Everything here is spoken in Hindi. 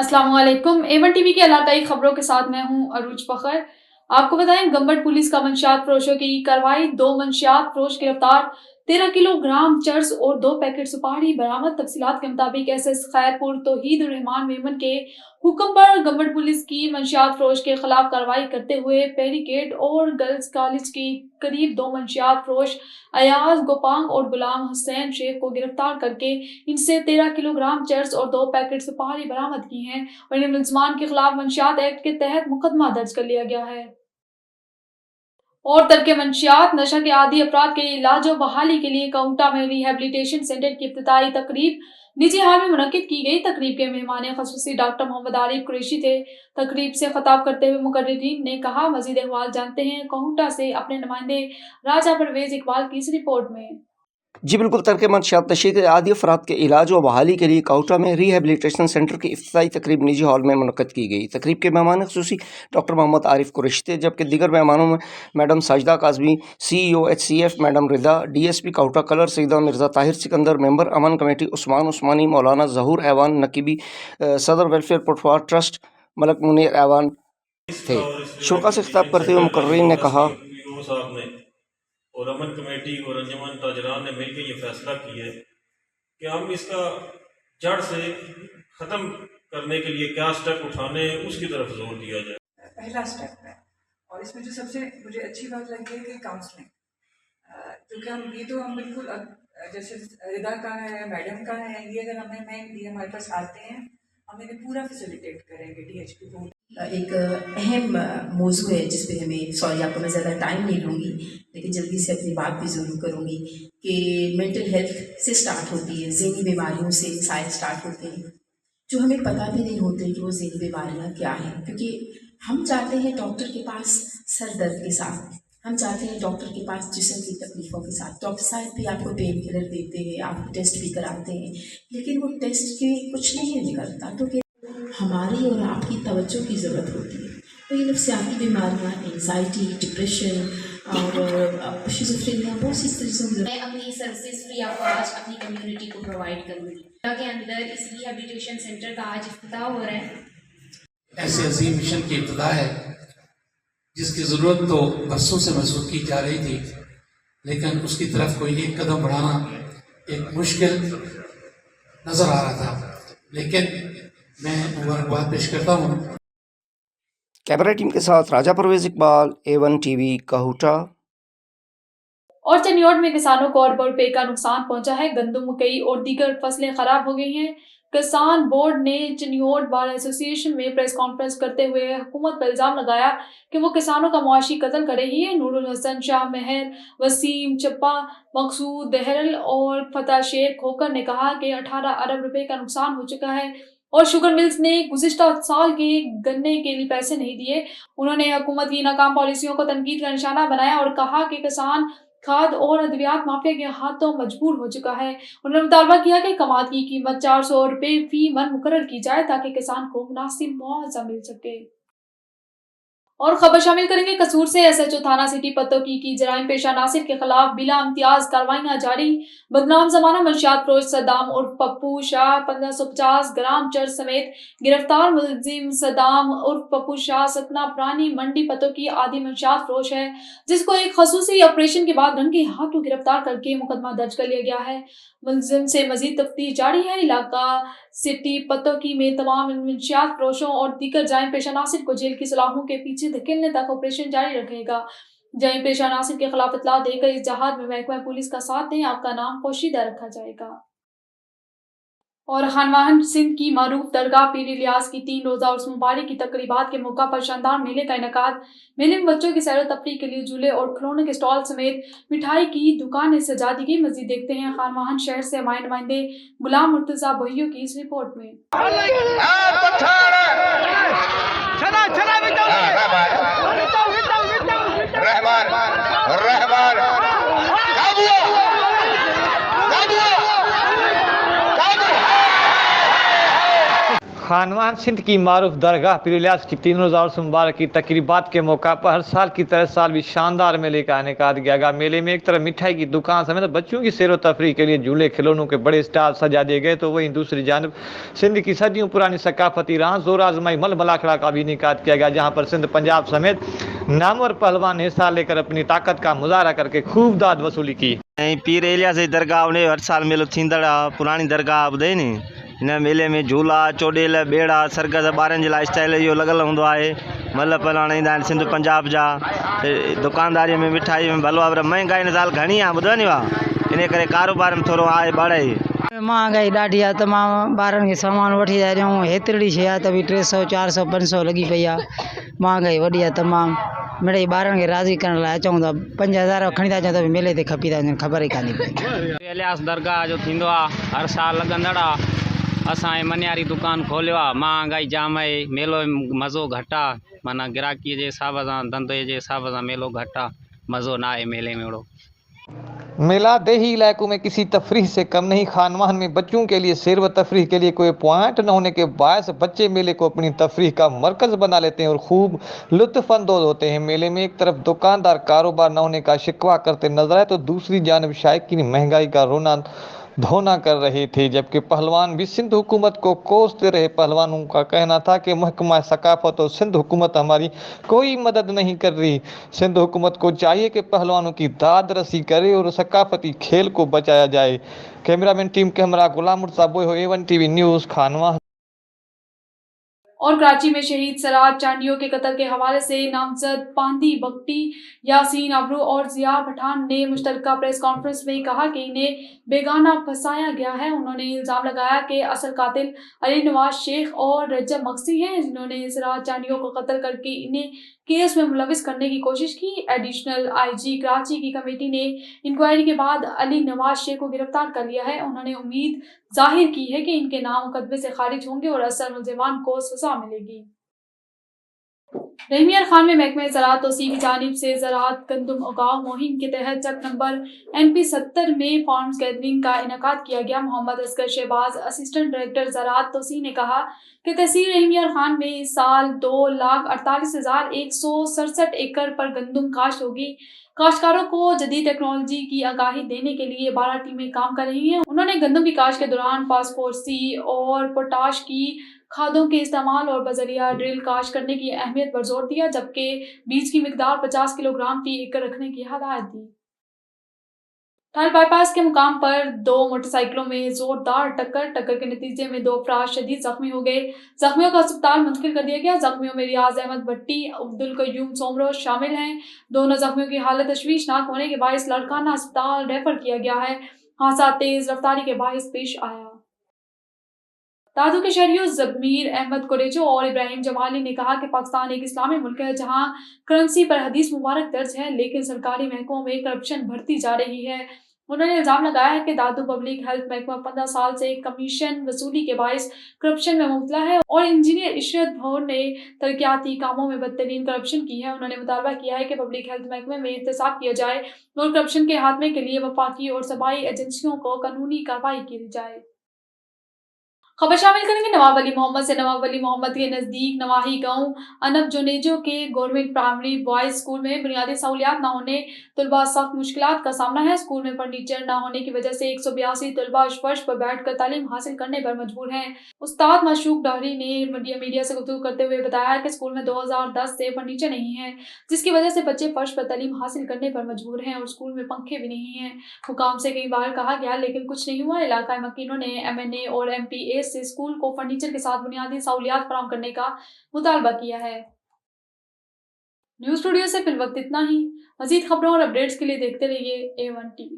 अस्सलामुअलैकुम। एवन टीवी के इलाकाई खबरों के साथ मैं हूं अरूज फखर। आपको बताएं, गंबट पुलिस का मंशियात फरोशों की कार्रवाई। 2 मंशियात फरोश गिरफ्तार, 13 किलोग्राम चर्स और 2 पैकेट सुपारी बरामद। तफसीलात के मुताबिक एसएस खैरपुर तौहीद रहमान मेमन के हुक्म पर गंबट पुलिस की मंशियात फरोश के खिलाफ कार्रवाई करते हुए पेरीगेट और गर्ल्स कॉलेज के करीब 2 मंशियात फरोश अयाज गोपांग और गुलाम हुसैन शेख को गिरफ्तार करके इनसे 13 किलोग्राम चर्स और 2 पैकेट सुपारी बरामद की हैं और इन मुलजमान के खिलाफ मंशियात एक्ट के तहत मुकदमा दर्ज कर लिया गया है। और तर्क मंशियात नशा के आदी अफराद के इलाज और बहाली के लिए काउंटा में रिहेबिलिटेशन सेंटर की इफ्तिताई तकरीब निजी हाल में मुनक्किद की गई। तकरीब के मेहमान खसूसी डॉक्टर मोहम्मद आरिफ कुरैशी थे। तकरीब से खिताब करते हुए मुकर्रिरीन ने कहा, मजीद अहवाल जानते हैं काउंटा से अपने नुमाइंदे राजा परवेज इकबाल की इस रिपोर्ट में। जी बिल्कुल, तर्क मंशियात नशे के आदी अफराद के इलाज व बहाली के लिए काउटा में रिहेबिलिटेशन सेंटर की इफ्तिताई तकरीब निजी हॉल में मुनक्किद की गई। तकरीब के मेहमान खसूसी डॉक्टर मोहम्मद आरिफ कुरैशी थे, जबकि दीगर मेहमानों में madam Sajida Kazmi, CEO HCF, madam Rida, DSP काउटा कलर सईदा मिर्ज़ा, ताहिर सिकंदर, मेंबर अमन कमेटी उस्मान उस्मानी, मौलाना जहूर ऐवान नकीबी, सदर वेलफेयर पुरफार ट्रस्ट मलक मुनीर ऐवान थे। शुरा से खिताब करते हुए मुकर्रिरीन ने कहा, और अमन कमेटी और अंजुमन ताजरान ने मिलकर ये फैसला किया है कि हम इसका जड़ से ख़त्म करने के लिए क्या स्टेप उठाने हैं उसकी तरफ जोर दिया जाए। पहला स्टेप है और इसमें जो सबसे मुझे अच्छी बात लगी है कि काउंसलिंग, क्योंकि हम ये तो हम बिल्कुल जैसे रिदा का है, मैडम का है, ये अगर ये हमारे पास आते हैं हम इन्हें पूरा फैसिलिटेट करेंगे। DHP को एक अहम मौजू है जिस पे हमें, सॉरी आपको मैं ज़्यादा टाइम नहीं लूँगी लेकिन जल्दी से अपनी बात भी ज़रूर करूँगी कि मेंटल हेल्थ से स्टार्ट होती है, ज़हनी बीमारियों से सारे स्टार्ट होते हैं जो हमें पता भी नहीं होते कि वो ज़हनी बीमारियाँ क्या हैं। क्योंकि हम चाहते हैं डॉक्टर के पास सर दर्द के साथ, हम चाहते हैं डॉक्टर के पास जिस्म की तकलीफ़ों के साथ, डॉक्टर साहब भी आपको पेन किलर देते हैं, आपको टेस्ट भी कराते हैं, लेकिन वो टेस्ट के कुछ नहीं निकलता। तो हमारी और आपकी तवज्जो की ज़रूरत होती है। तो ये नफ्सियाती बीमारियाँ, एंजाइटी, डिप्रेशन और शिज़ोफ्रेनिया, बहुत सी चीज़ों मैं अपनी सर्विसेज फ्री ऑफ कॉस्ट अपनी कम्युनिटी को प्रोवाइड करूँगी। के अंदर इस रिहेबिलिटेशन सेंटर का आज इफ्तिताह हो रहा है। ऐसे अजीम मिशन की इब्तिदा है जिसकी ज़रूरत तो बरसों से महसूस की जा रही थी, लेकिन उसकी तरफ कोई एक कदम बढ़ाना एक मुश्किल नज़र आ रहा था, लेकिन मैं मुबारकबाद पेश करता हूँ। कैमरा टीम के साथ राजा परवेज इकबाल, A1 TV काहुटा। और चनियोट में किसानों को अरबों रुपए का नुकसान पहुंचा है। गंदम, मकई और दीगर फसलें खराब हो गई हैं। किसान बोर्ड ने चनियोट बार एसोसिएशन में प्रेस कॉन्फ्रेंस करते हुए हुकूमत पर इल्जाम लगाया कि वो किसानों का मुआशी कत्ल कर रही है। नूरुल हसन, शाह महर, वसीम चप्पा, मकसूद दहरल और फतेह शेर खोकर ने कहा कि 18 अरब रुपए का नुकसान हो चुका है और शुगर मिल्स ने गुज़िश्ता साल के गन्ने के लिए पैसे नहीं दिए। उन्होंने हुकूमत की नाकाम पॉलिसियों को तनकीद का निशाना बनाया और कहा कि किसान खाद और अद्वियात माफिया के हाथों मजबूर हो चुका है। उन्होंने मुतालबा किया कि कमाद की कीमत 400 रुपए फी मन मुकर्रर की जाए ताकि किसान को मुनासिब मुआवजा मिल सके। और खबर शामिल करेंगे कसूर से। SHO थाना सिटी पतोकी की जराइम पेशा नासिर के खिलाफ बिला इम्तियाज कार्रवाइयां जारी। बदनाम जमाना मंशियात फरोश सद्दाम उर्फ पप्पू शाह 1550 ग्राम चर्च समेत गिरफ्तार। मुलजिम सद्दाम उर्फ पप्पू शाह सतना पुरानी मंडी पतोकी आदि मंशियात फरोश है, जिसको एक खसूसी ऑपरेशन के बाद रंगे हाथों गिरफ्तार करके मुकदमा दर्ज कर लिया गया है। मुलजिम से मजीद तफ्तीश जारी है। इलाका सिटी पतोकी में तमाम मंशियात फरोशों और दीगर जराइम पेशा नासिर को जेल की सलाखों के पीछे धकेलने तक ऑपरेशन जारी रखेगा। जराइम पेशा नासिर के खिलाफ इत्तला देकर इस जहाद में महकमा पुलिस का साथ दें, आपका नाम पोशीदा रखा जाएगा। और खानवाहन सिंध की मारूफ दरगाह पीर इलियास की 3 रोज़ा उर्स मुबारक की तकरीबात के मौका पर शानदार मेले का इनेकाद। मेले में बच्चों की सैर तफरीह के लिए झूले और खिलौने के स्टॉल समेत मिठाई की दुकानें सजा दी गई। मजीद देखते हैं खानवाहन शहर से हमारे नुमाइंदे गुलाम मुर्तजा बहियो की इस रिपोर्ट में। खानवान सिंध की मारूफ दरगाह पीर इलियास की 3 रोज़ा उर्स मुबारक की तकरीबात के मौका पर हर साल की तरह साल भी शानदार मेले का इनेकाद किया गया। मेले में एक तरफ मिठाई की दुकान समेत बच्चों की सैर व तफरीह के लिए झूले खिलौनों के बड़े स्टॉल सजा दिए गए, तो वहीं दूसरी जानब सिंध की सदियों पुरानी सकाफती राह जोर आजमाई मल मलाखड़ा का भी इनेकाद किया गया, जहाँ पर सिंध पंजाब समेत नामवर पहलवान ने हिस्सा लेकर अपनी ताकत का मुजाहरा करके खूब दाद वसूली की। पीर इलियास जी दरगाह उन्हें हर साल मेलो थींदड़ पुरानी दरगाह ॿुधाई नी। हिन मेले में झूला चोडेल बेड़ा सरगस ॿारनि जे लाइ स्टाइल इहो लॻल हूंदो आहे। मल पहलवान ईंदा आहिनि सिंध पंजाब जा। दुकानदारीअ में मिठाई में भलो आहे, पर महांगाई हिन साल घणी आहे ॿुधो नी वा, इन करे कारोबार में थोरो आहे बढ़ाई। महांगाई ॾाढी आहे, तमामु ॿारनि खे सामान वठी था ॾियूं, हेतिरी शइ आहे त बि 300 400 500 लॻी पई आहे। महांगाई वॾी आहे तमामु। मिड़ई ॿारनि खे राज़ी करण लाइ अचूं था, 5000 खणी था अचूं त बि मेले ते खपी था वञनि, ख़बर ई कान्हे पई। इलियास दरगाह जो थींदो आहे हर साल लॻंदड़ आहे। असां मनियारी दुकान खोलियो आहे। महांगाई जाम आहे, मेलो मज़ो घटि आहे, माना ग्राहकीअ जे हिसाब सां धंधे जे हिसाब सां मेलो घटि आहे, मज़ो ना आहे मेले में अहिड़ो। मेला देही इलाकों में किसी तफरीह से कम नहीं। खानवान में बच्चों के लिए सैर व तफरीह के लिए कोई पॉइंट न होने के बायस बच्चे मेले को अपनी तफरीह का मरकज़ बना लेते हैं और खूब लुत्फ़अंदोज़ होते हैं। मेले में एक तरफ दुकानदार कारोबार न होने का शिकवा करते नजर आए, तो दूसरी जानब शायकीन महंगाई का रोना धोना कर रहे थे, जबकि पहलवान भी सिंध हुकूमत को कोसते रहे। पहलवानों का कहना था कि महकमा सकाफत और सिंध हुकूमत हमारी कोई मदद नहीं कर रही। सिंध हुकूमत को चाहिए कि पहलवानों की दाद रसी करे और सकाफती खेल को बचाया जाए। कैमरामैन टीम कैमरा गुलाम मुर्तज़ा बोयो, A1 TV न्यूज़, खानवा। और कराची में शहीद सराज चांडियो के कत्ल के हवाले से नामजद पांदी बख्टी, यासीन अबरू और जिया पठान ने मुश्तरका प्रेस कॉन्फ्रेंस में कहा कि इन्हें बेगाना फंसाया गया है। उन्होंने इल्ज़ाम लगाया कि असल कातिल अली नवाज शेख और रजब मक्सी हैं, जिन्होंने सराज चांडियो को कत्ल करके इन्हें केस में मुलविस करने की कोशिश की। एडिशनल IG कराची की कमेटी ने इंक्वायरी के बाद अली नवाज शेख को गिरफ्तार कर लिया है। उन्होंने उम्मीद जाहिर की है कि इनके नाम मुकदमे से खारिज होंगे और असल मुल्ज़िमान को सजा मिलेगी। रहीमिया खान में महकमे ज़राअत तोसी की जानिब से ज़राअत गंदम उगाओ मुहिम के तहत चक नंबर NP 70 में फार्म्स गैदरिंग का इनेकाद किया गया। मोहम्मद असगर शहबाज असिस्टेंट डायरेक्टर ज़राअत तोसी ने कहा कि तहसील रहीमिया खान में इस साल 2,48,167 एकड़ पर गंदम काश्त होगी। काश्तकारों को जदीद टेक्नोलॉजी की आगाही देने के लिए 12 टीमें काम कर रही हैं। उन्होंने गंदम की काश्त के दौरान फास्फोरस और पोटाश की खादों के इस्तेमाल और बजरिया ड्रिल काश्त करने की अहमियत पर जोर दिया, जबकि बीज की मिकदार 50 किलोग्राम फी एकड़ रखने की हदायत दी। टाइल बाईपास के मुकाम पर 2 मोटरसाइकिलों में जोरदार टक्कर के नतीजे में 2 अफराद शदीद जख्मी हो गए। जख्मियों को अस्पताल मुंतकिल कर दिया गया। जख्मियों में रियाज अहमद भट्टी, अब्दुल कयूम सोमरोज शामिल हैं। दोनों जख्मियों की हालत तशवीशनाक होने के बायस लाड़काना अस्पताल रेफर किया गया है। हादसा तेज रफ्तारी के बायस पेश आया। दादू के शहरियों ज़मीर अहमद कुरेजो और इब्राहिम जमाली ने कहा कि पाकिस्तान एक इस्लामी मुल्क है जहां करेंसी पर हदीस मुबारक दर्ज है, लेकिन सरकारी महकमों में करप्शन बढ़ती जा रही है। उन्होंने इल्जाम लगाया है कि दादू पब्लिक हेल्थ महकमा 15 साल से कमीशन वसूली के बायस करप्शन में मुबतला है और इंजीनियर इशरत भौर ने तरक्याती कामों में बदतरीन करप्शन की है। उन्होंने मुतालबा किया है कि पब्लिक हेल्थ महकमे में एहतसाब किया जाए और करप्शन के खात्मे के लिए वफाकी और सूबाई एजेंसियों को कानूनी कार्रवाई की जाए। खबर शामिल करेंगे नवाब अली मोहम्मद से। नवाब अली मोहम्मद के नज़दीक नवाही गांव अनब जोनेजो के गवर्नमेंट प्राइमरी बॉयज़ स्कूल में बुनियादी सहूलियात न होने तलबा सख्त मुश्किलात का सामना है। स्कूल में फर्नीचर न होने की वजह से 182 तलबा फर्श पर बैठकर तालीम हासिल करने पर मजबूर हैं। उस्ताद माशूक डाहरी ने मीडिया से गुफ्तगू करते हुए बताया कि स्कूल में 2010 से फर्नीचर नहीं है, जिसकी वजह से बच्चे फर्श पर तालीम हासिल करने पर मजबूर हैं और स्कूल में पंखे भी नहीं हैं। हुकाम से कई बार कहा गया लेकिन कुछ नहीं हुआ। इलाकाई मकीनों ने MNA और MPA से स्कूल को फर्नीचर के साथ बुनियादी सहूलियात फराहम करने का मुतालबा किया है। न्यूज़ स्टूडियो से फिल वक्त इतना ही। मजीद खबरों और अपडेट्स के लिए देखते रहिए A1 TV।